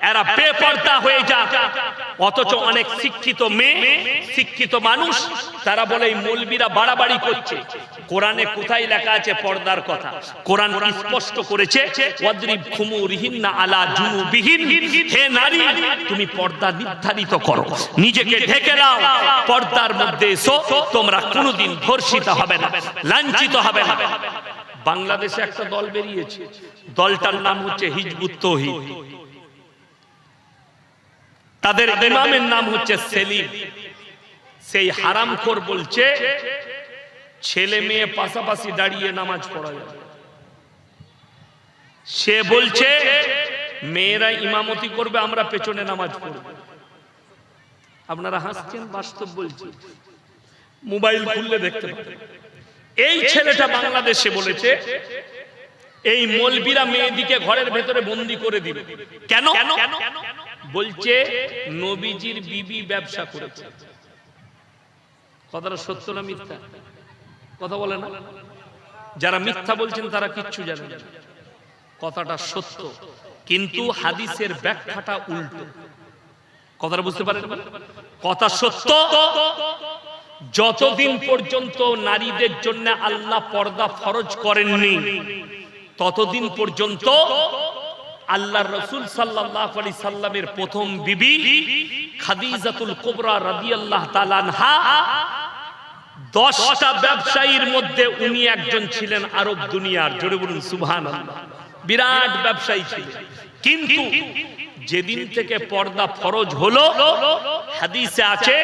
এরা বেপরদা হয়ে যাক। অথচ অনেক শিক্ষিত মেয়ে, শিক্ষিত মানুষ তারা বলে এই মৌলবীরা বাড়াবাড়ি করছে। কোরআনে কোথায় লেখা আছে পর্দার কথা? কোরআন স্পষ্ট করেছে, ওয়াদরিব খুমুরিহিন্না আলা জুনুবিহিন। হে নারী, তুমি পর্দা নির্ধারিত করো, নিজেকে ঢেকে নাও, পর্দার মধ্যে এসো, তোমরা কোনোদিন ধর্ষিত হবে না, লাঞ্ছিত হবে না। বাংলাদেশে একটা দল বেরিয়েছে, দলটার নাম হচ্ছে হিজবুত তৌহিদ। তাদের ইমামের নাম হচ্ছে সেলিম। সেই হারামখোর বলছে ছেলে মেয়ে পাশাপাশি দাঁড়িয়ে নামাজ পড়া যাবে। সে বলছে মেয়েরা ইমামতি করবে, আমরা পেছনে নামাজ পড়ব। আপনারা হাসছেন, বাস্তব বলছি, মোবাইল খুললে দেখতে পাবেন। এই ছেলেটা বাংলাদেশে বলেছে এই মৌলবীরা মেয়েদিকে ঘরের ভেতরে বন্দি করে দিবে। কেন? বলছে নবীজির বিবি ব্যবসা করেছে। কথাটা সত্য না মিথ্যা? কথা বলে না? যারা মিথ্যা বলছেন তারা কিচ্ছু জানে না। কথাটা সত্য, কিন্তু হাদিসের ব্যাখ্যাটা উল্টো। কথাটা বুঝতে পারেন? কথা সত্য। যতদিন পর্যন্ত নারীদের জন্য আল্লাহ পর্দা ফরজ করেননি, ততদিন পর্যন্ত আল্লাহর রাসূল সাল্লাল্লাহু আলাইহি সাল্লামের প্রথম বিবি খাদিজাতুল কুবরা রাদিয়াল্লাহু তাআলা আনহা 10টা ব্যবসায়ীর মধ্যে উনি একজন ছিলেন আরব দুনিয়ার। জোরে বলুন সুবহানাল্লাহ। বিরাট ব্যবসায়ী ছিলেন। কিন্তু যেদিন থেকে পর্দা ফরজ হলো, হাদিসে আছে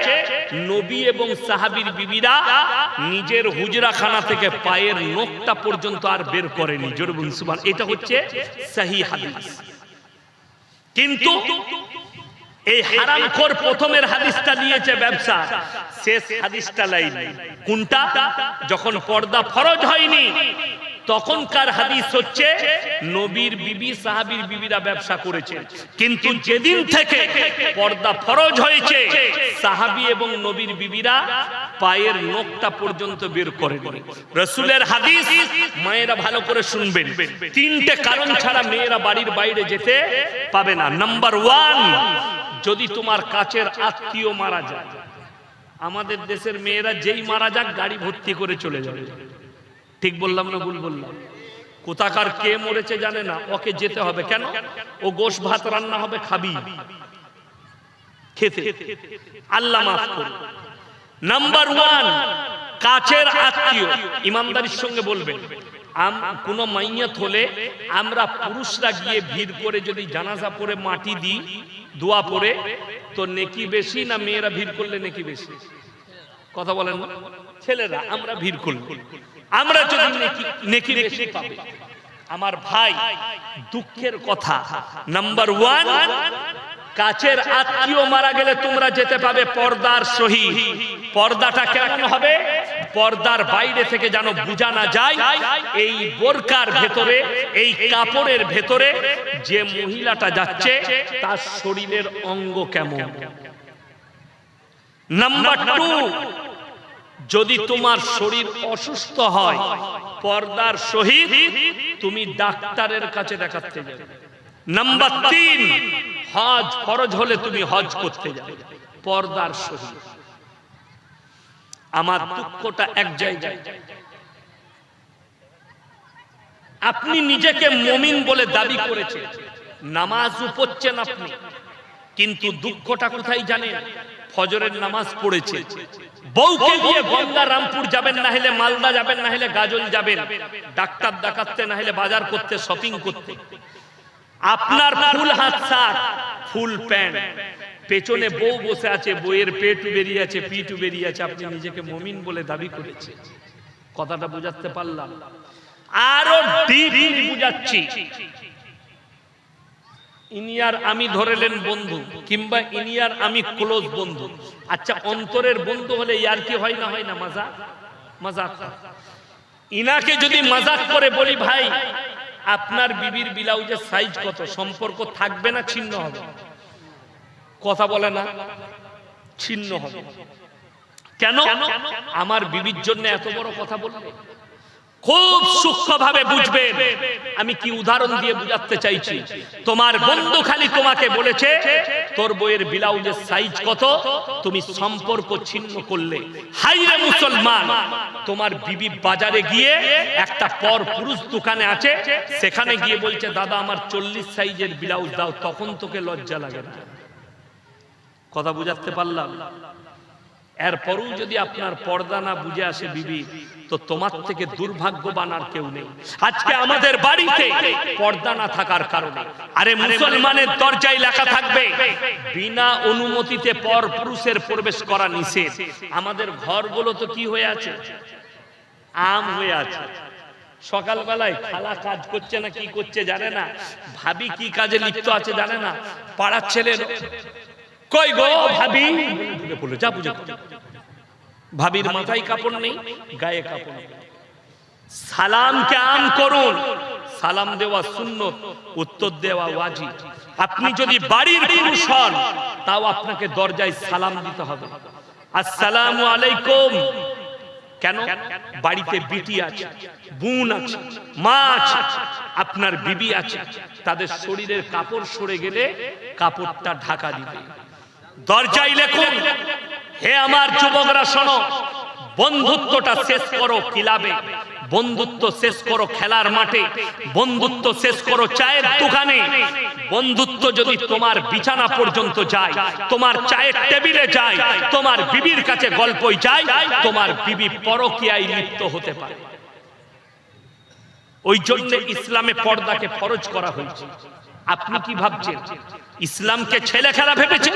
নবী এবং সাহাবীর বিবিরা নিজের হুজরাখানা থেকে পায়ের নখটা পর্যন্ত আর বের করেনি। জোরে বলুন সুবহানাল্লাহ। এটা হচ্ছে সহিহ হাদিস। কিন্তু এই হারামখোর প্রথমের হাদিসটা নিয়েছে ব্যবসা, শেষ হাদিসটা লাইনি। কোনটা? যখন পর্দা ফরজ হয়নি তখনকার হাদিস হচ্ছে নবীর বিবি সাহাবীর বিবিরা ব্যবসা করেছে। কিন্তু যেদিন থেকে পর্দা ফরজ হয়েছে, সাহাবী এবং নবীর বিবিরা পায়ের নখটা পর্যন্ত বের করেনি। রাসূলের হাদিস মায়েরা ভালো করে শুনবেন, 3টে কারণ ছাড়া মেয়েরা বাড়ির বাইরে যেতে পাবে না। নাম্বার 1, যদি তোমার কাছের আত্মীয় মারা যায়। আমাদের দেশের মেয়েরা যেই মারা যাক গাড়ি ভর্তি করে চলে যাবে। ঠিক বললাম না ভুল বললাম? কোথাকার কে মরেছে জানে না, ওকে যেতে হবে। কেন? ও গোশ ভাত রান্না হবে, খাবি, খেতে। আল্লাহ মাফ করুন। নাম্বার 1, কাছের আত্মীয়। ইমানদারির সঙ্গে বলবেন, কোন মাইয়াত হলে আমরা পুরুষরা গিয়ে ভিড় করে যদি জানাজা পড়ে মাটি দিই, দোয়া পড়ে, তো নেকি বেশি না মেয়েরা ভিড় করলে নেকি বেশি? কথা বলেন না? ছেলেরা আমরা ভিড় করলে আমরা যদি নেকি বেশি পাবে। আমার ভাই, দুঃখের কথা, নাম্বার 1, কাছের আত্মীয় মারা গেলে তোমরা যেতে পাবে পর্দার সহিত। পর্দাটা কেমন হবে? পর্দার বাইরে থেকে যেন বোঝা না যায় এই বোরকার ভেতরে, এই কাপড়ের ভেতরে যে মহিলাটা যাচ্ছে তার শরীরের অঙ্গ কেমন। নাম্বার 2, যদি তোমার শরীর অসুস্থ হয়, পর্দার সহিত তুমি ডাক্তারের কাছে দেখাতে যাবে। নাম্বার 3, হজ ফরজ হলে তুমি হজ করতে যাবে পর্দার সহিত। আমার দুঃখটা এক জায়গায়, আপনি নিজেকে মুমিন বলে দাবি করেছেন, নামাজও পড়ছেন আপনি, কিন্তু দুঃখটা কোথায় জানেন? ফজরের নামাজ পড়েছে, বউকে নিয়ে গঙ্গা রামপুর যাবেন, না হলে মালদা যাবেন, না হলে গাজল যাবেন, ডাক্তার দেখাতে, না হলে বাজার করতে, শপিং করতে। আপনার ফুল হাত শার্ট, ফুল প্যান্ট, পেছনে বউ বসে আছে, বউয়ের পেটু বেরিয়ে আছে, পিঠু বেরিয়ে আছে, আপনি নিজেকে মুমিন বলে দাবি করেছেন। কথাটা বুঝাতে পারলাম? আরো ডিপলি বুঝাচ্ছি। ইনিয়ার আমি ধরেলেন বন্ধু, কিংবা ইনিয়ার আমি ক্লোজ বন্ধু। আচ্ছা, অন্তরের বন্ধু হলে ইয়ার কি হয় না হয় না? মজাক। ইনাকে যদি মজাক করে বলি, ভাই আপনার বিবির ব্লাউজের সাইজ কত, সম্পর্ক থাকবে না ছিন্ন হবে? কথা বলে না? ছিন্ন হবে। কেন? আমার বিবির জন্য এত বড় কথা বললে? খুব সূক্ষ্মভাবে বুঝবেন। আমি কি উদাহরণ দিয়ে বুঝাতে চাইছি, তোমার বন্ধু খালি তোমাকে বলেছে তোর বইয়ের ব্লাউজের সাইজ কত, তুমি সম্পর্ক ছিন্ন করলে। হাইরে মুসলমান, তোমার বিবি বাজারে গিয়ে একটা পর পুরুষ দোকানে আছে, সেখানে গিয়ে বলছে দাদা আমার 40 সাইজের ব্লাউজ দাও, তখন তোকে লজ্জা লাগে না? কথা বুঝাতে পারলাম? এরপরও যদি আপনার পর্দা না বুঝে আসে বিবি, তো তোমার থেকে দুর্ভাগ্যবান আর কেউ নেই। আজকে আমাদের বাড়িতে পর্দা না থাকার কারণে, আরে মুসলমানের দরজায় লেখা থাকবে বিনা অনুমতিতে পর পুরুষের প্রবেশ করা নিষেধ। আমাদের ঘরগুলো তো কি হয়ে আছে, আম হয়ে আছে। সকালবেলায় খালা কাজ করছে না কি করছে জানে না, ভাবি কি কাজে লিপ্ত আছে জানে না, পাড়ার ছেলে কই গো ভাবি বলে যা বুঝে, ভাবির মাথায় কাপড় নেই, গায়ে কাপড় নেই। সালামকে আম করুন, সালাম দেওয়া সুন্নত, উত্তর দেওয়া ওয়াজিব। আপনি যদি বাড়ির পুরুষ হন, তাও আপনাকে দরজায় সালাম দিতে হবে, আসসালামু আলাইকুম। কেন? বাড়িতে বিটি আছে, বোন আছে, মা আছে, আপনার বিবি আছে, তাদের শরীরের কাপড় সরে গেলে কাপড়টা ঢাকা দিবে। দরজায় লেখুন, হে আমার যুবকরা শোনো, বন্ধুত্বটা শেষ করো ক্লাবে, বন্ধুত্ব শেষ করো খেলার মাঠে, বন্ধুত্ব শেষ করো চায়ের দোকানে। বন্ধুত্ব যদি তোমার বিছানা পর্যন্ত যায়, তোমার চায়ের টেবিলে যায়, তোমার বিবির কাছে গল্পই যায়, তোমার বিবি পরকীয়ায় লিপ্ত হতে পারে। ওই জন্য ইসলামে পর্দাকে ফরজ করা হয়েছে। আপনি কি ভাবছেন ইসলামকে ছেলে খেলা ভেবেছেন?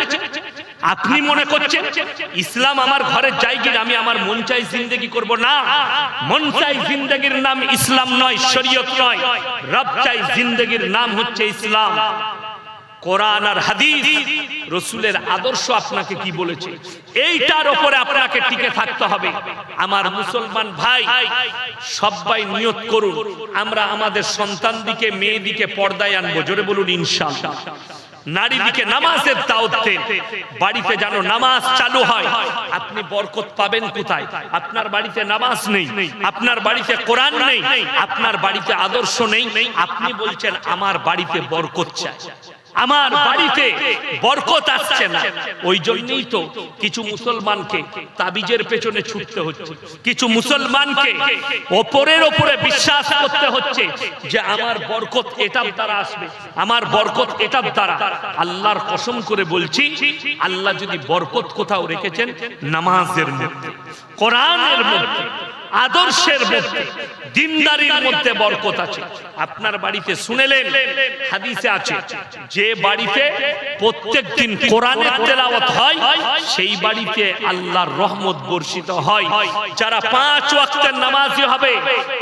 আপনি মনে করছেন ইসলাম আমার ঘরের জায়গা, আমি আমার মন চাই জিন্দেগি করব? না, মন চাই জিন্দেগির নাম ইসলাম নয়, শরীয়ত নয়। রব চাই জিন্দেগির নাম হচ্ছে ইসলাম। কোরআন আর হাদিস, রাসূলের আদর্শ আপনাকে কি বলেছে, এইটার উপরে আপনাকে টিকে থাকতে হবে। আমার মুসলমান ভাই, সবাই নিয়ত করুন, আমরা আমাদের সন্তানদিকে, মেয়েদিকে পর্দায় আনবো। জোরে বলুন ইনশাআল্লাহ। নারীদিকে নামাজের দাওয়াত দেন, বাড়িতে যেন নামাজ চালু হয়। আপনি বরকত পাবেন কোথায়? আপনার বাড়িতে নামাজ নেই, আপনার বাড়িতে কোরআন নেই, আপনার বাড়িতে আদর্শ নেই। আপনি বলছেন আমার বাড়িতে বরকত চাই, আমার বাড়িতে বরকত আসছে না। ওই জন্যই তো কিছু মুসলমানকে তাবিজের পেছনে ছুটতে হচ্ছে, কিছু মুসলমানকে ওপরের ওপরে বিশ্বাস করতে হচ্ছে যে আমার বরকত এটার দ্বারা আসবে, আমার বরকত এটার দ্বারা। আল্লাহর কসম করে বলছি, আল্লাহ যদি বরকত কোথাও রেখেছেন, নামাজের মধ্যে, কোরআনের মধ্যে, আদর্শের মধ্যে, দিনদারির মধ্যে বরকত আছে। আপনার বাড়িতে শুনেলেন, হাদিসে আছে, যে বাড়িতে প্রত্যেকদিন কোরআনের তেলাওয়াত হয়, সেই বাড়িতে আল্লাহর রহমত বর্ষিত হয়। যারা 5 ওয়াক্তের নামাজি হবে,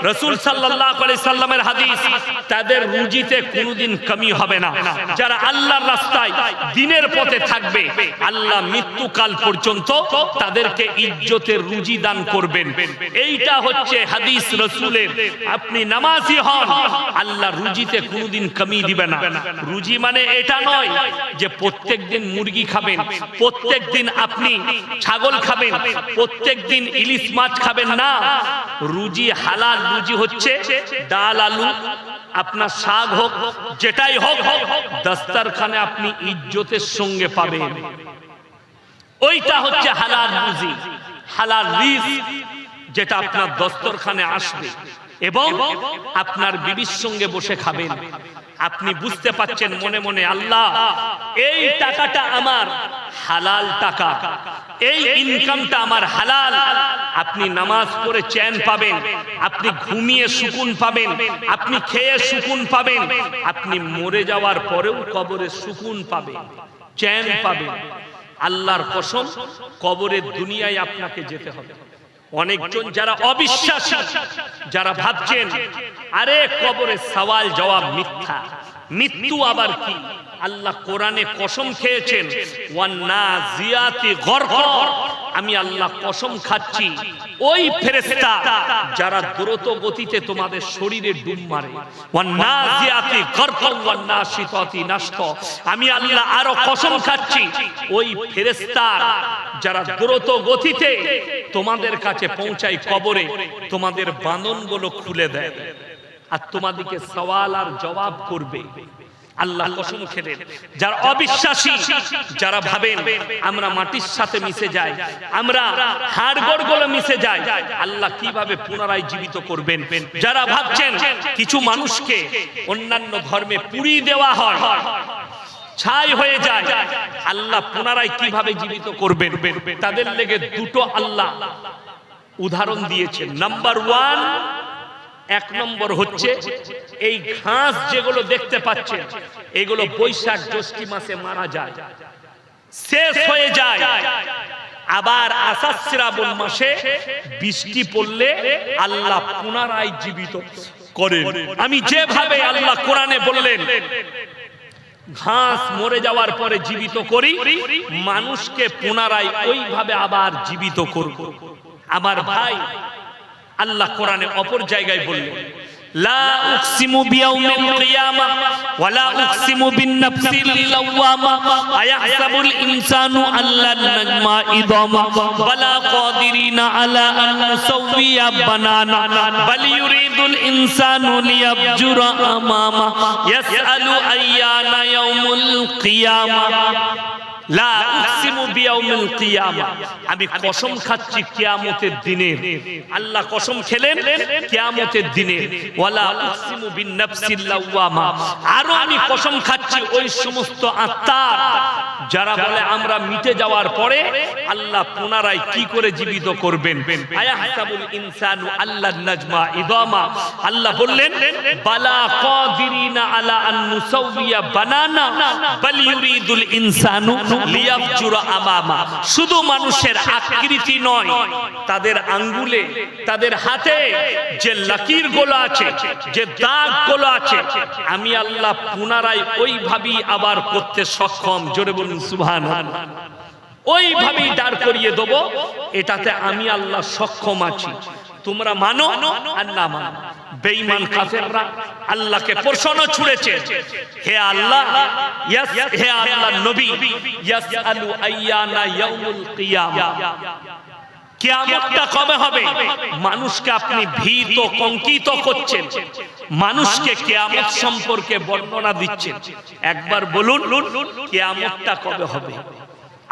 রাসূল সাল্লাল্লাহু আলাইহি সাল্লামের হাদিস, তাদের রুজিতে কোনোদিন কমি হবে না। যারা আল্লাহর রাস্তায় দ্বীনের পথে থাকবে, আল্লাহ মৃত্যুকাল পর্যন্ত তাদেরকে ইজ্জতের রুজি দান করবেন। এইটা হচ্ছে হাদিস রাসূলের। আপনি নামাজি হন, আল্লাহ রুজিতে কোনোদিন কমি দিবে না। রুজি মানে এটা নয় যে প্রত্যেকদিন মুরগি খাবেন, প্রত্যেকদিন আপনি ছাগল খাবেন, প্রত্যেকদিন ইলিশ মাছ খাবেন না। রুজি হালাল রুজি হচ্ছে ডাল আলু, আপনার শাক হোক, যেটাই হোক, দস্তরখানে আপনি ইজ্জতের সঙ্গে পাবেন। ওইটা হচ্ছে হালাল রুজি, হালাল রিজক, যেটা আপনার দস্তরখানে আসবে এবং আপনার বিবির সঙ্গে বসে খাবেন। আপনি বুঝতে পাচ্ছেন মনে মনে, আল্লাহ এই টাকাটা আমার হালাল টাকা, এই ইনকামটা আমার হালাল। আপনি নামাজ পড়ে চ্যান পাবেন, আপনি ঘুমিয়ে সুকুন পাবেন, আপনি খেয়ে সুকুন পাবেন, আপনি মরে যাওয়ার পরেও কবরে সুকুন পাবেন, চ্যান পাবেন। আল্লাহর কসম, কবরের দুনিয়ায় আপনাকে যেতে হবে। অনেকজন যারা অবিশ্বাসী, যারা ভাবছেন আরে কবরে সওয়াল জবাব মিথ্যা, মৃত্যু আবার কি, আল্লাহ কোরআনে কসম খেয়েছেন, ওয়ান্নাজিয়াতি গরকা। আমি আল্লাহ কসম খাচ্ছি, ওই ফেরেশতা যারা দ্রুত গতিতে তোমাদের শরীরে ডুব মারে, ওয়ান্নাজিয়াতি গরকা ওয়ান্নাশিতাতি নাশতা। আমি আল্লাহ আরো কসম খাচ্ছি, ওই ফেরেশতা যারা দ্রুত গতিতে তোমাদের কাছে পৌঁছায় কবরে, তোমাদের বাঁধনগুলো খুলে দেয় আর তোমাদেরকে সওয়াল আর জবাব করবে। আল্লাহ কসম খেলেন, যারা অবিশ্বাসী, যারা ভাবেন আমরা মাটির সাথে মিশে যাই, আমরা হাড়গোড় গুলো মিশে যাই, আল্লাহ কিভাবে পুনরায় জীবিত করবেন। যারা ভাবছেন কিছু মানুষকে অন্যান্য ধর্মে পুড়িয়ে দেওয়া হয়, ছাই হয়ে যায়, আল্লাহ পুনরায় কিভাবে জীবিত করবেন, তাদের লেগে দুটো আল্লাহ উদাহরণ দিয়েছেন। নাম্বার ওয়ান, এক নম্বর হচ্ছে এই ঘাস যেগুলো দেখতে পাচ্ছেন, এগুলো বৈশাখ জ্যৈষ্ঠ মাসে মারা যায়, শেষ হয়ে যায়, আবার আষাঢ় শ্রাবণ মাসে বৃষ্টি পড়লে আল্লাহ পুনরায় জীবিত করেন। আমি যেভাবে আল্লাহ কোরআনে বললেন ঘাস মরে যাওয়ার পরে জীবিত করি, মানুষকে পুনরায় ওইভাবে আবার জীবিত করব। আমার ভাই, আল্লাহ কোরআনে অপর জায়গায় বললেন লা উকসিমু বিয়াউমিল কিয়ামা ওয়া লা উকসিমু বিন-নাফসিল লাওয়ামা আয়াহসাবুল ইনসানু আল্লান নাজমা ইদামা বালা কাদিরিনা আলা আন নুসাওয়িয়া বানানা বাল ইউরিদুল ইনসানু লিয়াবজুরা আমামা ইয়াসআলু আইয়ানা ইয়াউমুল কিয়ামা। লা উকসিমু বিয়াউমিল কিয়ামা, আমি কসম খাচ্ছি কিয়ামতের দিনে। আল্লাহ কসম খেলেন কিয়ামতের দিনে। ওয়ালা উকসিমু বিন-নাফসিল লাওয়ামা, আরো আমি কসম খাচ্ছি ওই সমস্ত আত্মার যারা বলে আমরা মিটে যাওয়ার পরে আল্লাহ পুনরায় কি করে জীবিত করবেন। আয়াহসাবুল ইনসানু আল্লান নাজমা ইদামা, আল্লাহ বললেন বালা কাদিরিনা আলা আন নুসাওয়িয়া বানানা বাল ইউরিদুল ইনসানু লিয়াবজুরা আমামা। শুধু মানুষের আকৃতি নয়, তাদের আঙ্গুলে, তাদের হাতে যে লকির গুলো আছে, যে দাগ গুলো আছে, আমি আল্লাহ পুনরায় ওইভাবেই আবার করতে সক্ষম। জোরে বলুন সুবহানাল্লাহ। ওইভাবেই দাঁড় করিয়ে দেব, এটাতে আমি আল্লাহ সক্ষম আছি। তোমরা মানো আর না মানো। বেঈমান কাফেররা আল্লাহকে প্রশ্ন ছুড়েছে, হে আল্লাহ, হে আল্লাহর নবী, ইয়াসআলু আইয়ানা ইয়াউমুল কিয়ামা, কিয়ামতটা কবে হবে? মানুষকে আপনি ভীত কঙ্কিত করছেন, মানুষকে কিয়ামত সম্পর্কে বর্ণনা দিচ্ছেন। একবার বলুন কিয়ামতটা কবে হবে?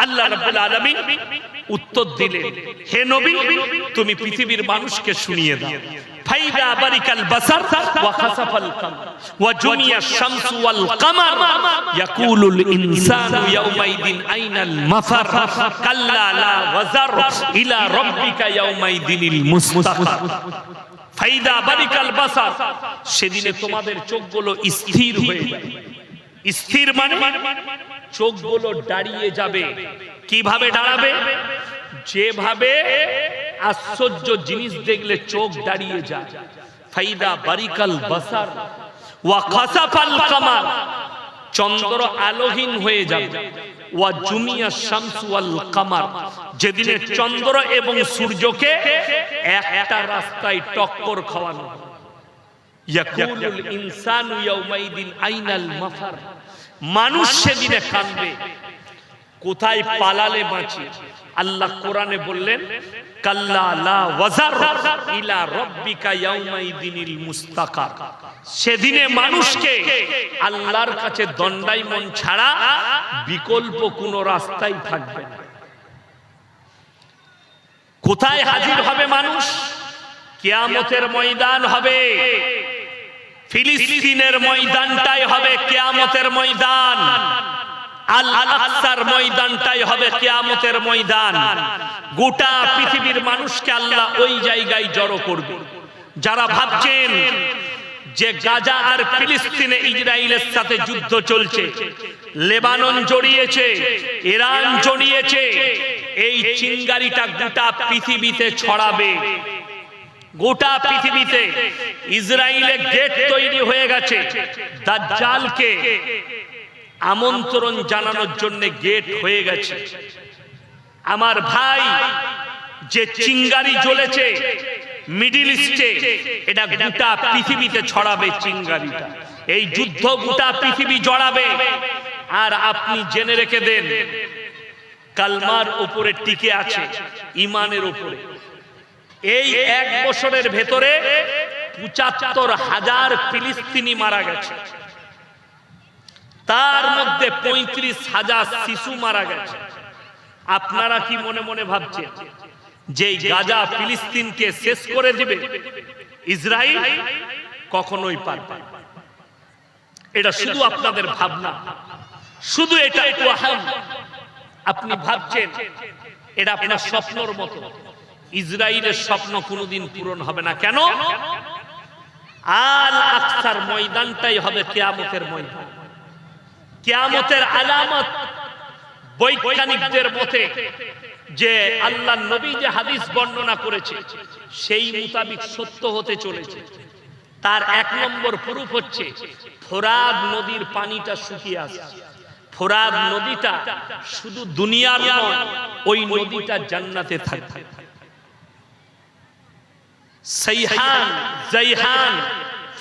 আল্লাহ রাব্বুল আলামিন উত্তর দিলেন, হে নবী, তুমি পৃথিবীর মানুষকে শুনিয়ে দাও। ফাইদা বারিকাল বাসার ওয়া খাসাফাল কামার ওয়া জুমিয়াশ শামসু ওয়াল কামার ইয়াকুলুল ইনসানু ইয়াউমাইদিন আইনাল মাফার কাল্লা লা ওয়াজার ইলা রাব্বিকা ইয়াউমাইদিনিল মুস্তাকার। ফাইদা বারিকাল বাসার, সেদিনে তোমাদের চোখগুলো স্থির হয়ে যাবে। স্থির মানে চোখগুলো দাঁড়িয়ে যাবে। কিভাবে দাঁড়াবে? যেভাবে আশ্চর্য জিনিস দেখলে চোখ দাঁড়িয়ে যায়। ফাইদা বারিকাল বাসার ওয়া খাসাফাল কামার, চন্দ্র আলোহীন হয়ে যাবে। ওয়া জুমিয়াশ শামসু ওয়াল কামার, যেদিনে চন্দ্র এবং সূর্যকে একটা রাস্তায় টক্কর খাওয়ানো। ইয়াকুলুল ইনসানু ইয়াউমাইদিন আইনাল মাফার, মানুষ সেদিনে কাঁদবে, কোথায় পালালে বাঁচি। আল্লাহ কোরআনে বললেন কাল্লা লা ওয়াজার ইলা রাব্বিকা ইয়াউমাইদিনিল মুস্তাকার। সেদিনে মানুষকে আল্লাহর কাছে দণ্ডায়মন ছাড়া বিকল্প কোনো রাস্তাই থাকবে না। কোথায় হাজির হবে মানুষ? কিয়ামতের ময়দান হবে, ফিলিস্তিনের ময়দানটাই হবে কিয়ামতের ময়দান, আল আকসার ময়দানটাই হবে কিয়ামতের ময়দান। গোটা পৃথিবীর মানুষকে আল্লাহ ওই জায়গায় জড়ো করবে। যারা ভাবছেন যে গাজা আর ফিলিস্তিনে ইসরায়েলের সাথে যুদ্ধ চলছে, লেবানন জড়িয়েছে, ইরান জড়িয়েছে, এই চিঙ্গারিটা গোটা পৃথিবীতে ছড়াবে। গোটা পৃথিবীতে ইসরায়েলের গেট তৈরি হয়ে গেছে, দাজ্জালকে আমন্ত্রণ জানানোর জন্য গেট হয়ে গেছে। আমার ভাই, যে চিঙ্গারি জ্বলেছে মিডল ইস্টে, এটা গোটা পৃথিবীতে ছড়াবে চিঙ্গারিটা। এই যুদ্ধ গোটা পৃথিবী জড়াবে। আর আপনি জেনে রেখে দেন, কালমার উপরে টিকে আছে, ইমানের উপরে। এই 1 বছরের ভেতরে ৭৫,০০০ ফিলিস্তিনি মারা গেছে, তার মধ্যে ৩৫,০০০ শিশু মারা গেছে। আপনারা কি মনে মনে ভাবছেন যে গাজা ফিলিস্তিনকে শেষ করে দিবে ইসরায়েল? কখনোই পারবে না। এটা শুধু আপনাদের ভাবনা, শুধু এটা ওয়াহাম। আপনি ভাবছেন এটা আপনার স্বপ্নর মতো। ইসরায়েলের স্বপ্ন কোনোদিন পূরণ হবে না। কেন? আল আকসার ময়দানটাই হবে কিয়ামতের ময়দান। কিয়ামতের আলামত বৈজ্ঞানিকদের মতে যে আল্লাহর নবী যে হাদিস বর্ণনা করেছে সেই মোতাবেক সত্য হতে চলেছে। তার 1 নম্বর প্রুফ হচ্ছে ফোরাত নদীর পানিটা শুকিয়ে আসছে। ফোরাত নদীটা শুধু দুনিয়ার নয়, ওই নদীটা জান্নাতে থাকবে। সাইহান, জাইহান,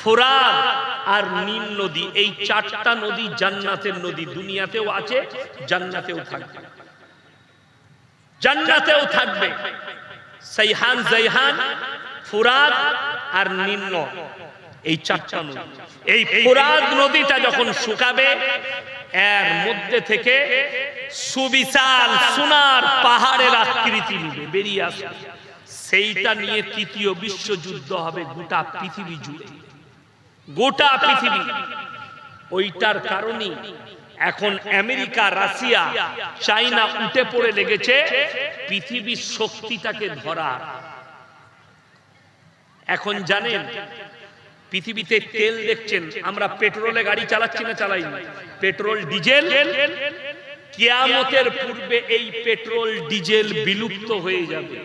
ফোরাত আর নীল নদী, এই 4টা নদী জান্নাতের নদী। দুনিয়াতেও আছে, জান্নাতেও থাকবে। জান্নাতেও থাকবে সাইহান, জাইহান, ফোরাত আর নীল, এই 4টা নদী। এই ফোরাত নদীটা যখন শুকাবে, এর মধ্যে থেকে সুবিশাল সোনার পাহাড়ের আকৃতি নিবে, বেরিয়ে আসবে। সেইটা নিয়ে ৩য় বিশ্বযুদ্ধ হবে গোটা পৃথিবী জুড়ে, গোটা পৃথিবী। ওইটার কারণে এখন আমেরিকা, রাশিয়া, চায়না উঠে পড়ে লেগেছে পৃথিবীর শক্তিটাকে ধরা। এখন জানেন পৃথিবীতে তেল দেখছেন, আমরা পেট্রোলে গাড়ি চালাচ্ছি না, চালাই না, পেট্রোল ডিজেল। কিয়ামতের পূর্বে এই পেট্রোল ডিজেল বিলুপ্ত হয়ে যাবে।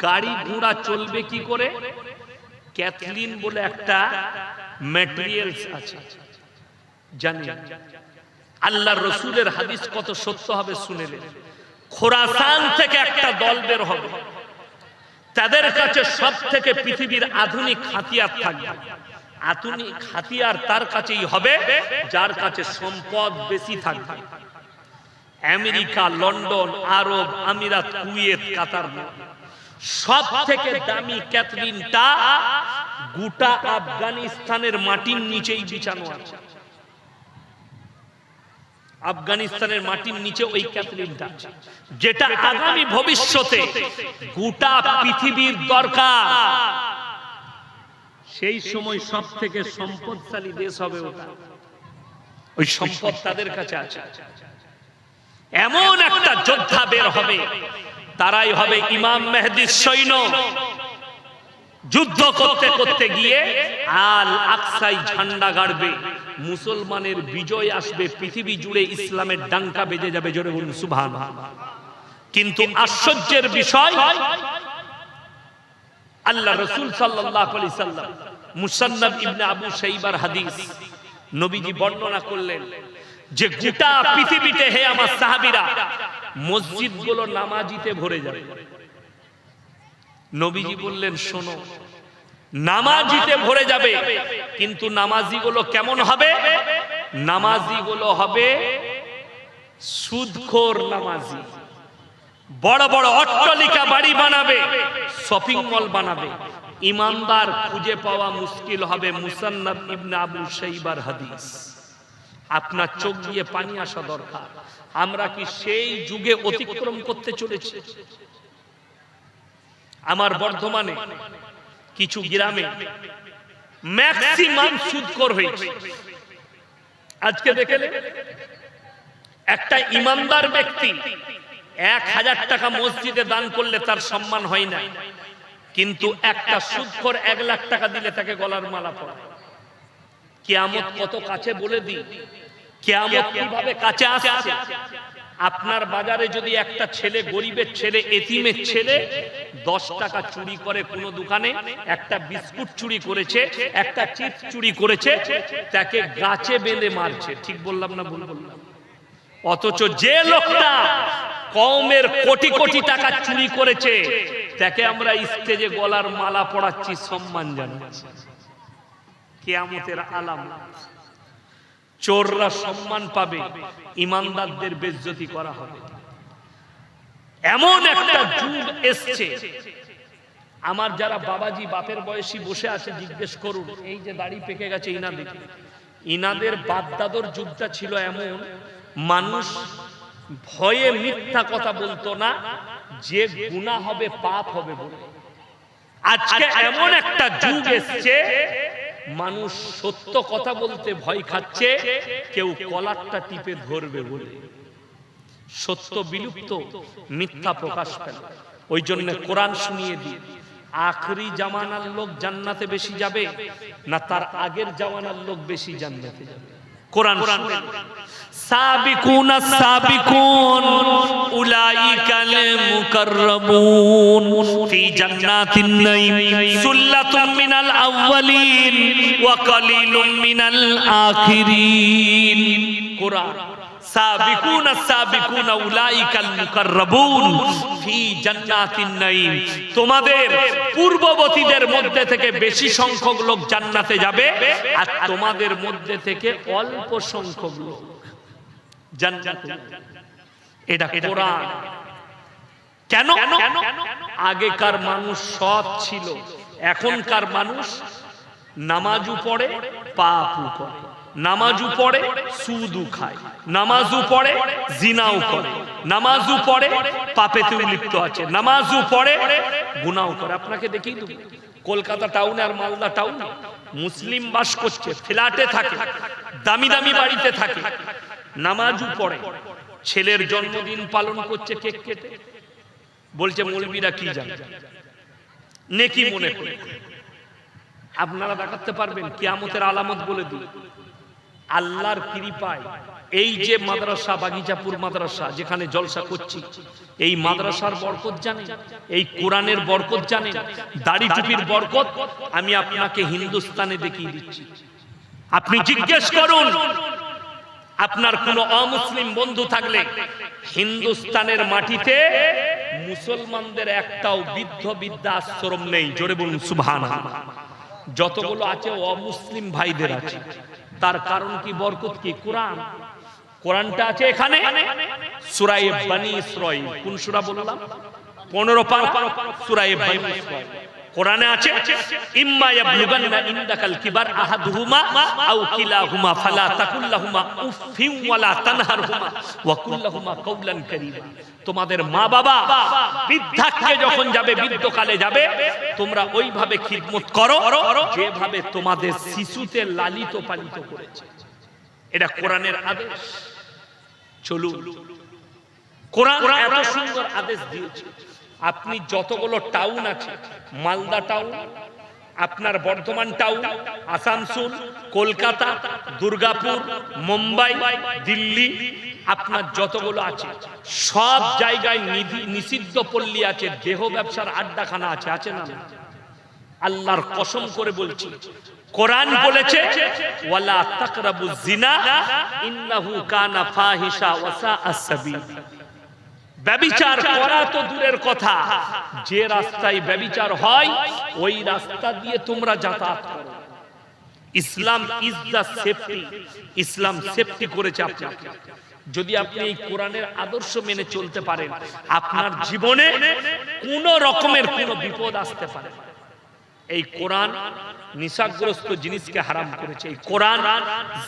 গাড়ি ঘোড়া চলবে কি করে? ক্যাথলিন বলে একটা ম্যাটেরিয়ালস আছে, জানেন? আল্লাহর রাসূলের হাদিস কত সত্য হবে শুনেলেন। খোরাসান থেকে একটা দল বের হবে, তাদের কাছে সব থেকে পৃথিবীর আধুনিক হাতিয়ার থাকবে। আধুনিক হাতিয়ার তার কাছেই হবে যার কাছে সম্পদ বেশি থাকবে। আমেরিকা, লন্ডন, আরব আমিরাত, কুয়েত, কাতার, সব থেকে দামি ক্যাথলিনটা গোটা আফগানিস্তানের মাটির নিচেই বিছানো আছে। আফগানিস্তানের মাটির নিচে ওই ক্যাথলিনটা, যেটা আগামী ভবিষ্যতে গোটা পৃথিবীর দরকার। সেই সময় সব থেকে সম্পদশালী দেশ হবে ওটা। ওই সম্পদ তাদের কাছে আছে। এমন একটা যোদ্ধা বের হবে, তারাই হবে ইমাম মেহেদীর সৈন্য। যুদ্ধ করতে করতে গিয়ে আল আকসায় ঝান্ডা গাড়বে, মুসলমানের বিজয় আসবে, পৃথিবী জুড়ে ইসলামের ডাঙ্কা বেজে যাবে। জোরে বলুন সুবহানাল্লাহ। কিন্তু আশ্চর্যের বিষয়, আল্লাহ রাসূল সাল্লাল্লাহু আলাইহি সাল্লাম মুসান্নাদ ইবনে আবু শাইবার হাদিস নবীজি বর্ণনা করলেন যে গোটা পৃথিবীতে, হে আমার সাহাবীরা, মসজিদগুলো নামাজিতে ভরে যাবে। নবীজি বললেন, শোনো, নামাজিতে ভরে যাবে, কিন্তু নামাজিগুলো কেমন হবে? নামাজিগুলো হবে সুদখোর নামাজি। বড় বড় অট্টালিকা বাড়ি বানাবে, শপিং মল বানাবে, ইমানদার খুঁজে পাওয়া মুশকিল হবে। মুসান্নাদ ইবনে আবু শাইবার হাদিস। আপনার চোখ দিয়ে পানি আসা দরকার। আমরা কি সেই যুগে অতিক্রম করতে চলেছি? আমার বর্ধমানে কিছু গ্রামে ম্যাক্সিমাম সুদখোর হয়েছে। আজকে দেখলে একটা ইমানদার ব্যক্তি 1000 টাকা মসজিদে দান করলে তার সম্মান হয় না, কিন্তু একটা সুদখোর 1 লাখ টাকা দিলে তাকে গলার মালা পরায়। কিয়ামত কত কাছে বলে দিই, কিয়ামত কিভাবে কাছে আসছে। আপনার বাজারে যদি একটা ছেলে, গরিবের ছেলে, এতিমের ছেলে 10 টাকা চুরি করে কোনো দোকানে, একটা বিস্কুট চুরি করেছে, একটা চিপস চুরি করেছে, তাকে গাছে বেঁধে মারছে। ঠিক বললাম না ভুল বললাম? অথচ যে লোকটা কওমের কোটি কোটি টাকা চুরি করেছে, তাকে আমরা স্টেজে গলার মালা পরাচ্ছি, সম্মান জানাচ্ছি। কিয়ামতের আলামত। চোররা সম্মান পাবে, ইমানদারদের বেইজ্জতি করা হবে। এমন একটা যুগ এসছে, আমার যারা বাবাজি বাপের বয়সী বসে আছে জিজ্ঞেস করুন, এই যে দাড়ি পেকে গেছে ইনাদের বাপ-দাদর যুগটা ছিল এমন, মানুষ ভয়ে মিথ্যা কথা বলতো না, যে গুনাহ হবে পাপ হবে বলে। আজকে এমন একটা যুগ এসছে, মানুষ সত্য কথা বলতে ভয় খাচ্ছে, কেউ কলারটা টিপে ধরবে বলে। সত্য বিলুপ্ত, মিথ্যা প্রকাশ পেল। ওই জন্য কোরআন শুনিয়ে দিই, আখরি জামানার লোক জান্নাতে বেশি যাবে না তার আগের জামানার লোক বেশি জান্নাতে যাবে? কোরআন শুনেন, সাবিকুনা সাবিকুন উলাইকাল মুকাররাবুন ফি জান্নাতিন নাঈম সুল্লাতুম মিনাল আউয়ালিন ওয়া কালিলুম মিনাল আখিরিন। কোরআন, সাবিকুনা সাবিকুনা উলাইকাল মুকাররাবুন ফি জান্নাতিন নাঈম, তোমাদের পূর্ববর্তীদের মধ্যে থেকে বেশি সংখ্যক লোক জান্নাতে যাবে, আর তোমাদের মধ্যে থেকে অল্প সংখ্যক লোক জান্নাতে যাবে। এটা কোরআন। কেন? আগেকার মানুষ সৎ ছিল, এখনকার মানুষ নামাজও পড়ে পাপও করে, নামাজও পড়ে সুদও খায়, নামাজও পড়ে জিনাও করে, নামাজও পড়ে পাপেতেও লিপ্ত আছে, নামাজও পড়ে গুনাহ করে। আপনাকে দেখি তো কলকাতা টাউনে আর মালদা টাউনে মুসলিম বাস করছে, ফ্ল্যাটে থাকে, দামি দামি বাড়িতে থাকে, নামাজও পড়ে, ছেলের জন্মদিন পালন করছে কেক কেটে, বলছে মৌলবীরা কি জানে, নেকি মনে করে। আপনারা দেখাতে পারবেন কিয়ামতের আলামত বলে দিই। আল্লাহর কৃপায় এই যে মাদ্রাসা, বাগিচাপুর মাদ্রাসা যেখানে জলসা করছি, এই মাদ্রাসার বরকত জানেন, এই কোরআনের বরকত জানেন, দাড়ি টুপির বরকত আমি আপনাকে হিন্দুস্তানে দেখিয়ে দিচ্ছি। আপনি জিজ্ঞেস করুন, আপনার কোন অমুসলিম বন্ধু থাকলে, হিন্দুস্তানের মাটিতে মুসলমানদের একটাও বৃদ্ধ আশ্রম নেই। জোরে বলুন সুবহানাল্লাহ। যতগুলো আছে অমুসলিম ভাইদের আছে। তার কারণ কি? বরকত কি? কোরআন। কোরআনটা আছে এখানে, সূরা বনী ইসরাঈল। কোন সূরা বললাম? 15 পারা সূরা বনী ইসরাঈল। কোরআনে আছে, ইম্মা ইয়াবলুগান্না ইনদাকাল কিবার আহাদুহুমা আও কিলাহুমা ফালা তাকুল লাহুমা উফিন ওয়ালা তানহারহুমা ওয়া কুল লাহুমা কাওলান কারীমা। তোমাদের মা বাবা বৃদ্ধাক্যে যখন যাবে, বৃদ্ধকালে যাবে, তোমরা ওইভাবে খিদমত করো যেভাবে তোমাদের শিশুতে লালিত পালিত করেছে। এটা কোরআনের আদেশ। চলুন, কোরআন এত সুন্দর আদেশ দিয়েছে। আপনি যতগুলো টাউন আছে, মালদা টাউন, আপনার বর্ধমান টাউন, আসানসোল, কলকাতা, দুর্গাপুর, মুম্বাই, দিল্লি, আপনার যতগুলো আছে সব জায়গায় নিষিদ্ধ পল্লী আছে, দেহ ব্যবসার আড্ডাখানা আছে, আছে না? আল্লাহর কসম করে বলছি, কোরআন বলেছে ওয়ালা তাকরাবুজ জিনা ইন্নাহু কানা ফাহিশা ওয়া সাআ সাবিল। ব্যভিচার করা তো দূরের কথা, যে রাস্তায় ব্যভিচার হয় ওই রাস্তা দিয়ে তোমরা যাতায়াত করো। ইসলাম ইজ দা সেফটি। ইসলাম সেফটি করেছে আপনাকে। যদি আপনি এই কোরআনের আদর্শ মেনে চলতে পারেন, আপনার জীবনে কোনো রকমের কোনো বিপদ আসতে পারে না। এই কোরআন নিশাগ্রস্ত জিনিসকে হারাম করেছে, এই কোরআন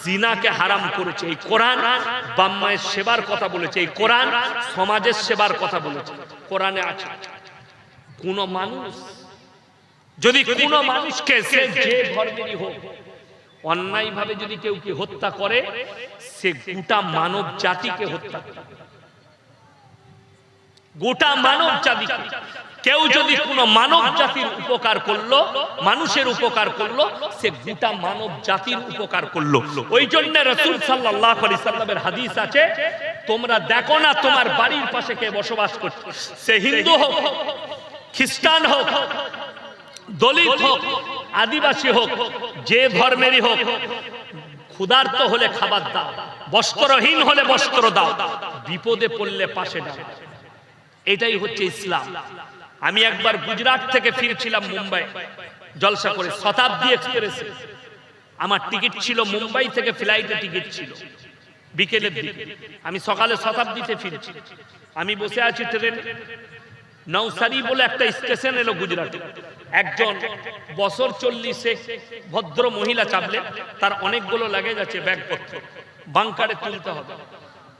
জিনাকে হারাম করেছে, এই কোরআন বাম্মায়ের সেবার কথা বলেছে, এই কোরআন সমাজের সেবার কথা বলেছে। কোরআনে আছে, কোন মানুষ যদি কোন মানুষকে, সে যে ধর্মেরই হোক, অন্যায় ভাবে যদি কেউ কি হত্যা করে, সে গোটা মানব জাতিকে হত্যা করে। গোটা মানব জাতিকে। কেউ যদি কোন মানব জাতির উপকার করলো, মানুষের উপকার করলো, সে গোটা মানব জাতির উপকার করলো। ওই জন্য রাসূল সাল্লাল্লাহু আলাইহি সাল্লামের হাদিস আছে, তোমরা দেখো না তোমার বাড়ির পাশে কে বসবাস করছে, সে হিন্দু হোক, খ্রিস্টান হোক, দলিত হোক, আদিবাসী হোক, যে ধর্মেরই হোক, ক্ষুধার্ত হলে খাবার দাও, বস্ত্রহীন হলে বস্ত্র দাও, বিপদে পড়লে পাশে দাও। এটাই হচ্ছে ইসলাম। আমি একবার গুজরাট থেকে ফিরছিলাম মুম্বাই জলসা করে, শতাব্দী এক্সপ্রেসে। আমার টিকিট ছিল মুম্বাই থেকে, ফ্লাইটে টিকিট ছিল বিকেলের দিকে, আমি সকালে শতাব্দীতে ফিরছি। আমি বসে আছি ট্রেনে, নওসারি বলে একটা স্টেশন এলো গুজরাটে, একজন বছর 40 ভদ্র মহিলা চাপলেন, তার অনেকগুলো লাগেজ আছে, ব্যাগপত্র বাংকারে তুলতে হবে।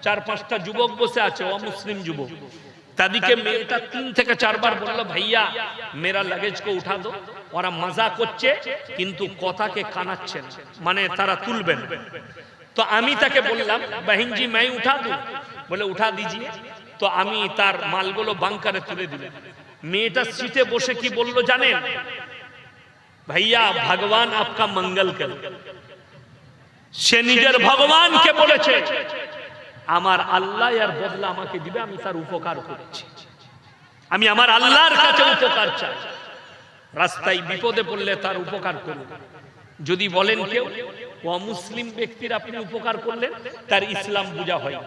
4-5টা যুবক বসে আছে, অমুসলিম যুবক। তাদেরকে মেয়েটা 3 থেকে 4 বার বললো, ভাইয়া মেরা লাগেজ কো উঠা দো। ওরা মজা করছে কিন্তু কথাকে কানাচ্ছেন, মানে তারা তুলবেন। তো আমি তাকে বললাম, বহন জি मैं उठा दूं? বলে উঠা দিজিয়ে। তো আমি তার মালগুলো বাংকারে তুলে দিলাম। মেয়েটা সিটে বসে কি বললো জানেন? ভাইয়া ভগবান আপকা মঙ্গল করে। সে নিজের ভগবানকে বলেছে আমার আল্লাহ এর বদলা আমাকে দিবে, আমি তার উপকার করেছি, আমি আমার আল্লাহর কাছে উপকার চাই। রাস্তায় বিপদে পড়লে তার উপকার করুন। যদি বলেন কেউ অমুসলিম ব্যক্তির আপনি উপকার করলেন, তার ইসলাম বুঝা হয়।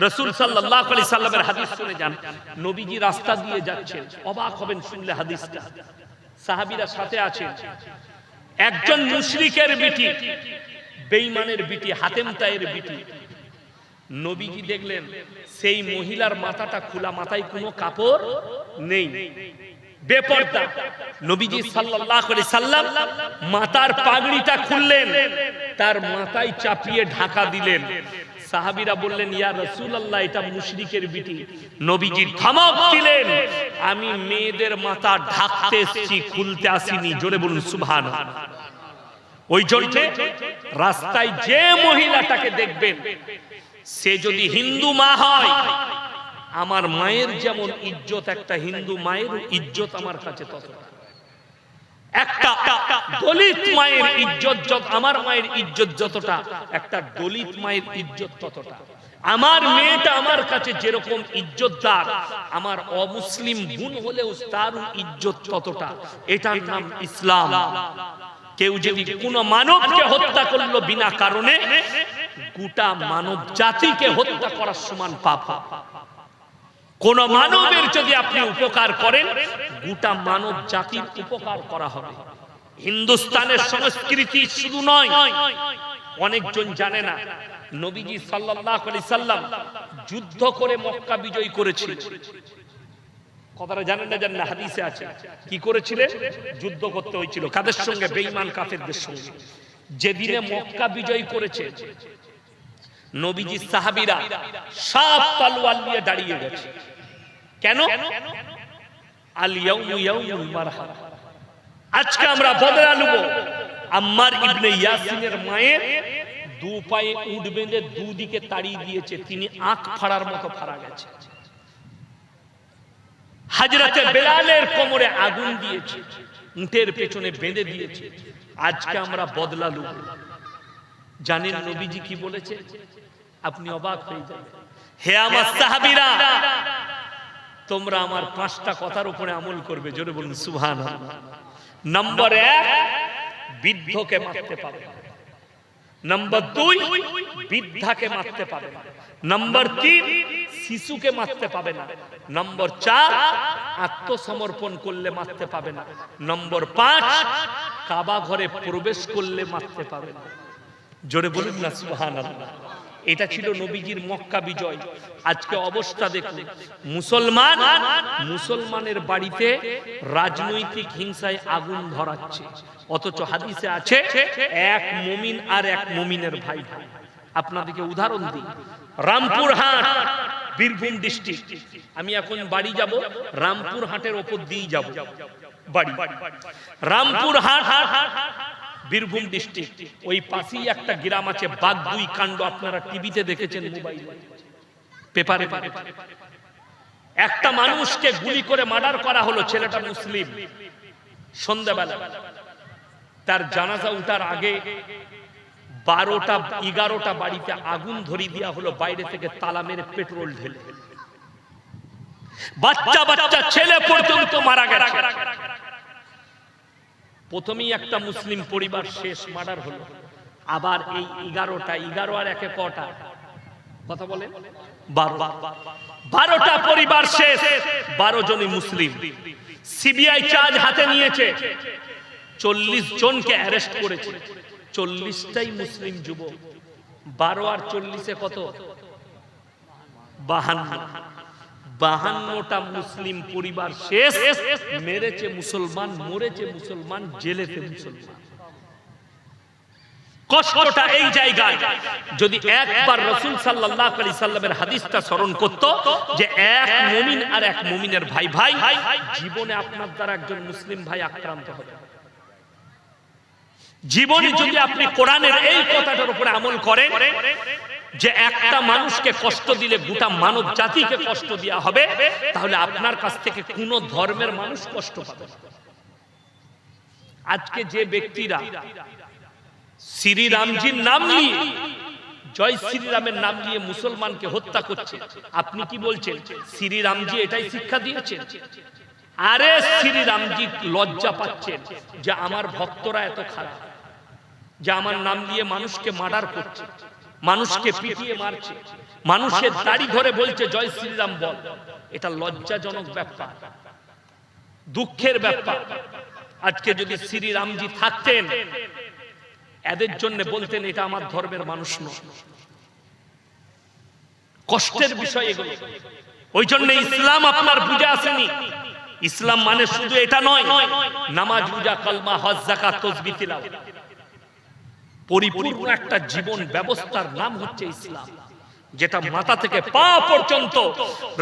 রাসূল সাল্লাল্লাহু আলাইহি সাল্লামের হাদিস শুনে যান, নবীজি রাস্তা দিয়ে যাচ্ছেন, অবাক হবেন শুনলে হাদিসটা। সাহাবীরা সাথে আছেন, একজন মুশরিকের বিটি, বেঈমানের বিটি, হাতেম তায়ের বিটি। নবীজি দেখলেন সেই মহিলার মাথাটা খোলা, মাথায় কোনো কাপড় নেই, বেপরদা। নবীজি সাল্লাল্লাহু আলাইহি সাল্লাম মাথার পাগড়িটা খুললেন, তার মাথায় চাপিয়ে ঢাকা দিলেন। সাহাবীরা বললেন, ইয়া রাসূলুল্লাহ, এটা মুশরিকের বিটি। নবীজি ধমক দিলেন, আমি মেয়েদের মাথা ঢাকতে এসেছি, খুলতে আসিনি। জোরে বলুন সুবহানাল্লাহ। ওই জন্য রাস্তায় যে মহিলাটাকে দেখবেন, সে যদি হিন্দু মা হয়, আমার মায়ের যেমন ইজ্জত, একটা হিন্দু মায়ের ইজ্জত আমার কাছে ততটা। একটা দলিত মায়ের ইজ্জত যত, আমার মায়ের ইজ্জত যতটা, একটা দলিত মায়ের ইজ্জত ততটা। আমার মেয়েটা আমার কাছে যেরকম ইজ্জতদার, আমার অমুসলিম বোন হলেও তার ইজ্জত ততটা। এটার নাম ইসলাম। কেউ যদি কোন মানবকে হত্যা করলো বিনা কারণে, গোটা মানব জাতিকে হত্যা করার সমান পাপ। কোন মানবের যদি আপনি উপকার করেন, গোটা মানব জাতির উপকার করা হবে। হিন্দুস্তানের সংস্কৃতি শুধু নয়, অনেকজন জানে না, নবীজি সাল্লাল্লাহু আলাইহি সাল্লাম যুদ্ধ করে মক্কা বিজয় করেছিলেন। কথাটা জানেন না? জানেন না? হাদিসে আছে কি করেছিলেন? যুদ্ধ করতে হয়েছিল। কাদের সঙ্গে? বেঈমান কাফেরদের সঙ্গে। যেদিনে মক্কা বিজয় করেছে, নবীজি সাহাবীরা সব তলোয়ার নিয়ে দাঁড়িয়ে গেছে। কেন? আল ইয়াউমু ইয়াউমুল মারহামা, আজকে আমরা বদলা নেব। আম্মার ইবনে ইয়াসিনের মায়ের 2 পায়ে উট বেঁধে দুদিকে তাড়িয়ে দিয়েছে, তিনি আঁখ ফাড়ার মতো ফাড়া গেছে। হযরতে বেলালের কোমরে আগুন দিয়েছে, উটের পেছনে বেঁধে দিয়েছে। আজকে আমরা বদলা নেব। জানেন নবীজি কি বলেছে? আপনি অবাক হয়ে যাবেন। হে আমার সাহাবীরা, তোমরা আমার 5টা কথার উপরে আমল করবে। জোরে বলুন সুবহানাল্লাহ। নাম্বার 1, বৃদ্ধকে মারতে পাবে না। নাম্বার 2, বৃদ্ধাকে মারতে পাবে না। নাম্বার 3, শিশুকে মারতে পাবে না। নম্বর 4, আত্মসমর্পণ করলে মারতে পাবে না। নম্বর 5, কাবা ঘরে প্রবেশ করলে মারতে পাবে না। জোরে বলুন না সুবহানাল্লাহ। এটা ছিল নবীজির মক্কা বিজয়। আজকে অবস্থা দেখুন, মুসলমানের বাড়িতে রাজনৈতিক হিংসায় আগুন ধরাচ্ছে, অথচ হাদিসে আছে এক মুমিন আর এক মুমিনের ভাই ভাই। আপনাদেরকে উদাহরণ দিই, রামপুরহাট, বীরভূম ডিস্ট্রিক্ট। আমি এখন বাড়ি যাব, রামপুরহাটের ওপর দিয়ে যাব বাড়ি। রামপুরহাট, বীরভূম ডিস্ট্রিক্ট। ওই পাশেই একটা গ্রাম আছে বাগদুই কাণ্ড, আপনারা টিভিতে দেখেছেন, মোবাইলে, পেপারে। একটা মানুষকে গুলি করে মার্ডার করা হলো, ছেলেটা মুসলিম। সন্ধ্যাবেলা তার জানাজা উঠার আগে 12টা-11টা বাড়িতে আগুন ধরিয়ে দেওয়া হলো, বাইরে থেকে তালা মেরে পেট্রোল ঢেলে। বাচ্চা বাচ্চা ছেলে পর্যন্ত মারা গেছে। প্রথমেই একটা মুসলিম পরিবার শেষ, মার্ডার হলো। আবার এই 11 আর একে কটা? কথা বলে 12টা পরিবার শেষ, 12 জনই মুসলিম। সিবিআই চার্জ হাতে নিয়েছে, 40 জনকে অ্যারেস্ট করেছে। 40টাই মুসলিম যুবক, 12 আর 40-এ কত? 52টা মুসলিম পরিবার শেষ, মেরেছে মুসলমান, মরেছে মুসলমান, জেলেতে মুসলমান। কষ্টটা এই জায়গায়। যদি একবার রাসূল সাল্লাল্লাহু আলাইহি সাল্লামের হাদিসটা স্মরণ করত যে এক মুমিন আর এক মুমিনের ভাই ভাই, জীবনে আপনার দ্বারা একজন মুসলিম ভাই আক্রান্ত হবে। জীবনে যদি আপনি কোরআনের এই কথাটার উপরে আমল করেন যে একটা মানুষকে কষ্ট দিলে গোটা মানব জাতিকে কষ্ট দেওয়া হবে, তাহলে আপনার কাছ থেকে কোন ধর্মের মানুষ কষ্ট পাবে না। আজকে যে ব্যক্তিরা শ্রীরামজির নাম নিয়ে, জয় শ্রীরামের নাম নিয়ে মুসলমানকে হত্যা করছে, আপনি কি বলছেন শ্রীরামজি এটাই শিক্ষা দিয়েছেন? আরে শ্রীরামজি লজ্জা পাচ্ছেন যে আমার ভক্তরা এত খারাপ, যে আমার নাম দিয়ে মানুষকে মার্ডার করছে, মানুষকে পিটিয়ে মারছে, মানুষের দাড়ি ধরে বলছে জয় শ্রীরাম বল। এটা লজ্জাজনক ব্যাপার, দুঃখের ব্যাপার। আজকে যদি শ্রীরামজি থাকতেন, এদের জন্য বলতেন এটা আমার ধর্মের মানুষ নয়। কষ্টের বিষয় এগুলো। ওই জন্য ইসলাম আপনার বুঝে আসেনি। ইসলাম মানে শুধু এটা নয়, নামাজ, রোজা, কলমা, হজ, যাকাত, তাসবিহ, তিলাওয়াত, পরিপূর্ণ একটা জীবন ব্যবস্থার নাম হচ্ছে ইসলাম, যেটা মাথা থেকে পা পর্যন্ত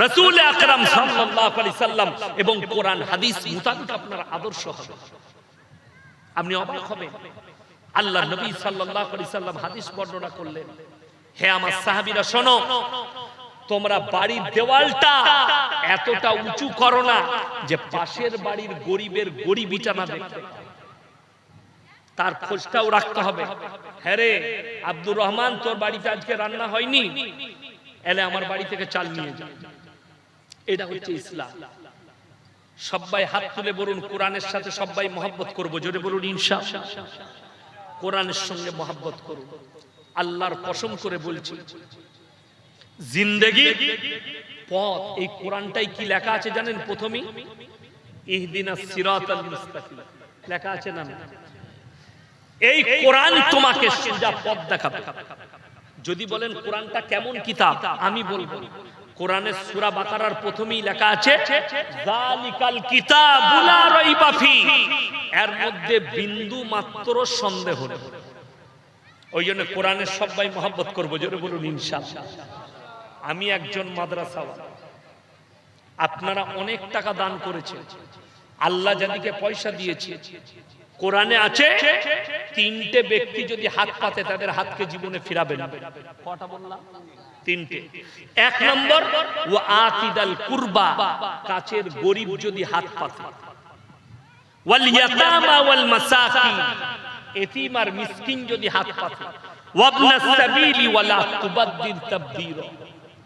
রাসূল আকরাম সাল্লাল্লাহু আলাইহি সাল্লাম এবং কোরআন হাদিস মোতাবেক আপনার আদর্শ হবে। আপনি অবাক হবেন। আল্লাহ নবী সাল্লাল্লাহু আলাইহি সাল্লাম হাদিস বর্ণনা করলেন, হে আমার সাহাবীরা শোনো, তোমরা বাড়ির দেওয়ালটা এতটা উঁচু করো না যে পাশের বাড়ির গরিবের গরিবিটা না দেখতে, তার খোঁজটাও রাখতে হবে। হ্যাঁ রে আব্দুর রহমান, তোর বাড়িতে আজকে রান্না হয়নি, এলে আমার বাড়ি থেকে চাল নিয়ে যা। এটা হচ্ছে ইসলাম। সবাই হাত তুলে বলুন, কোরআনের সাথে সবাই মহব্বত করব। জোরে বলুন ইনশাআল্লাহ। কোরআনের সঙ্গে মহব্বত করুন। আল্লাহর কসম করে বলছি, জিন্দেগি পথ, এই কোরআনটাই কি লেখা আছে জানেন? প্রথমেই ইহদিনাস সিরাতাল মুস্তাকিম লেখা আছে না? এই কোরআন তোমাকে সোজা পথ দেখাবে। যদি বলেন কোরআনটা কেমন কিতাব, আমি বলবো কোরআনের সূরা বাকারার প্রথমেই লেখা আছে যালিকাল কিতাবু লা রাইবা ফি, এর মধ্যে বিন্দু মাত্র সন্দেহ নেই। ওই জন্য কোরআনের সবাই মহব্বত করবো। জোরে বলুন ইনশাআল্লাহ। আমি একজন মাদ্রাসাওয়ালা, আপনারা অনেক টাকা দান করেছেন, আল্লাহ যাদেরকে পয়সা দিয়েছে, কোরআনে আছে 3টে ব্যক্তি যদি হাত পাতে তাদের হাতকে জীবনে ফিরাবেন। কটা বললাম? 3টে। 1 নম্বর ওয়া আতিদাল কুরবা, কাছের গরীব যদি হাত পাতে, ওয়াল ইয়াতামা ওয়াল মাসাকিন, এতিম আর মিসকিন যদি হাত পাতে, ওয়াবনাস সাবিলি ওয়ালা তুবাদ্দির তাবদীরা,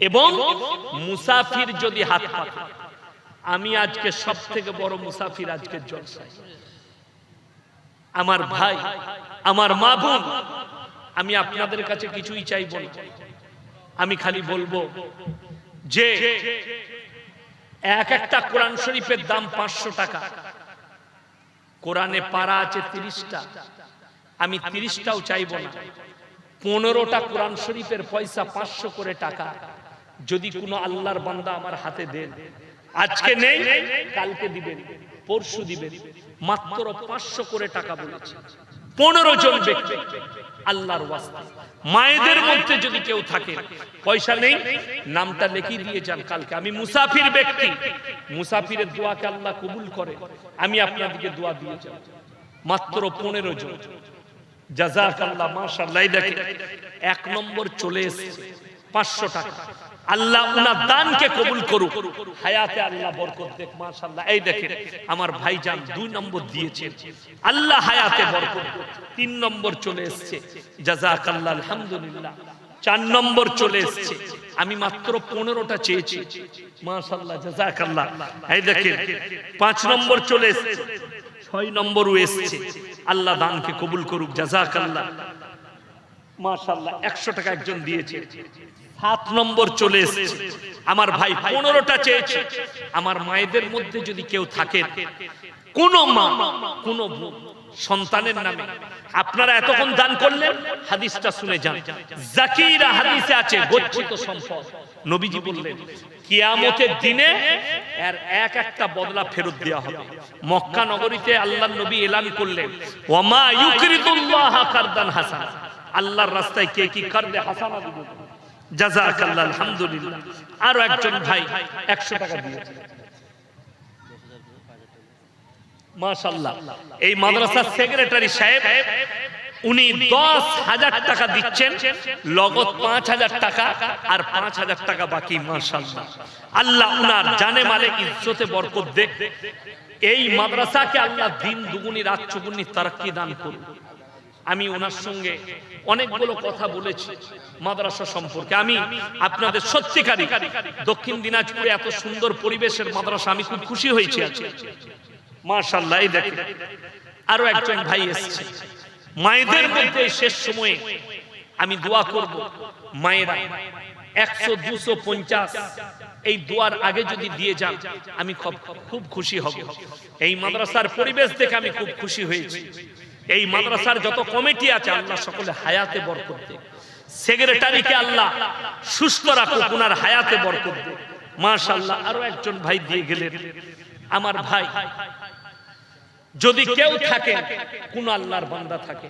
এবং মুসাফির যদি হাত পাতে। আমি আজকে সবথেকে বড় মুসাফির আজকের জলসায়। আমার ভাই, আমার মা বোন, আমি আপনাদের কাছে কিছুই চাইব না। আমি খালি বলবো যে একটা কোরআন শরীফের দাম 500 টাকা। কোরআনে পারা আছে 30টা। আমি 30টাও চাইব না। 15টা কোরআন শরীফের পয়সা 500 করে টাকা যদি কোনো আল্লাহর বান্দা আমার হাতে দেন, আজকে নেই কালকে দিবেন, পরশু দিবেন, মাত্র 500 করে টাকা বলেছে। 15 জন ব্যক্তি আল্লাহর ওয়াস্তে। মায়েদের মধ্যে যদি কেউ থাকে, পয়সা নেই, নামটা লিখে দিয়ে যান কালকে। আমি মুসাফির ব্যক্তি, মুসাফিরের দোয়াকে আল্লাহ কবুল করে। আমি আপনাদেরকে দোয়া দিয়ে যাব। মাত্র 15 জন। জাযাকাল্লাহ, মাশাআল্লাহ। দেখেন 1 নম্বর চলে এসেছে 500 টাকা। আল্লাহ উনার দানকে কবুল করুক, হায়াতে আল্লাহ বরকত দেখ। মাশাআল্লাহ। এই দেখেন আমার ভাইজান 2 নম্বর দিয়েছেন, আল্লাহ হায়াতে বরকত দেখ। 3 নম্বর চলে এসেছে, জাযাকাল্লাহ, আলহামদুলিল্লাহ। 4 নম্বর চলে এসেছে। আমি মাত্র 15টা চেয়েছি, মাশাআল্লাহ, জাযাকাল্লাহ। এই দেখেন 5 নম্বর চলে এসেছে, 6 নম্বরও এসেছে। আল্লাহ দানকে কবুল করুক, জাযাকাল্লাহ, মাশাআল্লাহ। 100 টাকা একজন দিয়েছে। 7 নম্বর চলে এসেছে। আমার ভাই 15টা চেয়েছে। আমার মায়েদের মধ্যে যদি কেউ থাকে, কোন মা, কোন বোন সন্তানের নামে। আপনারা এতক্ষণ দান করলেন, হাদিসটা শুনে যান। জাকিরা হাদিসে আছে গচ্ছিত সম্পদ। নবীজি বললেন কিয়ামতের দিনে এর এক একটা বদলা ফেরত দেওয়া হবে। মক্কা নগরীতে আল্লাহর নবী এলান করলেন ওয়ামা ইউকরিদুল্লাহ কারদান হাসান, আল্লাহর রাস্তায় কে কি করবে হাসানা দিব। জাযাকাল্লাহ, আলহামদুলিল্লাহ। আরো একজন ভাই 100 টাকা দিয়েছে, মাশাআল্লাহ। এই মাদ্রাসার সেক্রেটারি সাহেব উনি 10,000 টাকা দিচ্ছেন, লগত 5,000 টাকা আর 5,000 টাকা বাকি। মাশাআল্লাহ, আল্লাহ উনার জানে মালে ইজ্জতে বরকত দেখ। এই মাদ্রাসাকে আল্লাহ দিন দুগুনি রাত চৌগুনি তারাক্কি দান করুন। আমি ওনার সঙ্গে অনেকগুলো কথা বলেছি মাদ্রাসা সম্পর্কে। আমি আপনাদের সত্যিকারী দক্ষিণ দিনাজপুরে এত সুন্দর পরিবেশের মাদ্রাসা, আমি খুব খুশি হয়েছি আজকে, মাশাআল্লাহ। এই দেখেন আরো একজন ভাই এসেছে। মায়েদের মধ্যে শেষ সময়ে আমি দোয়া করব, মায়েরা 100, 200, 50 এই দোয়ার আগে যদি দিয়ে যান আমি খুব খুশি হব। এই মাদ্রাসার পরিবেশ দেখে আমি খুব খুশি হয়েছি। এই মাদ্রাসার যত কমিটি আছে আল্লাহ সকলে হায়াতে বরকত দেন। সেক্রেটারিকে আল্লাহ সুস্থ রাখুক, ওনার হায়াতে বরকত দেন। মাশাআল্লাহ। আরো একজন ভাই দিয়ে গেলেন। আমার ভাই যদি কেউ থাকে, কোন আল্লাহর বান্দা থাকে,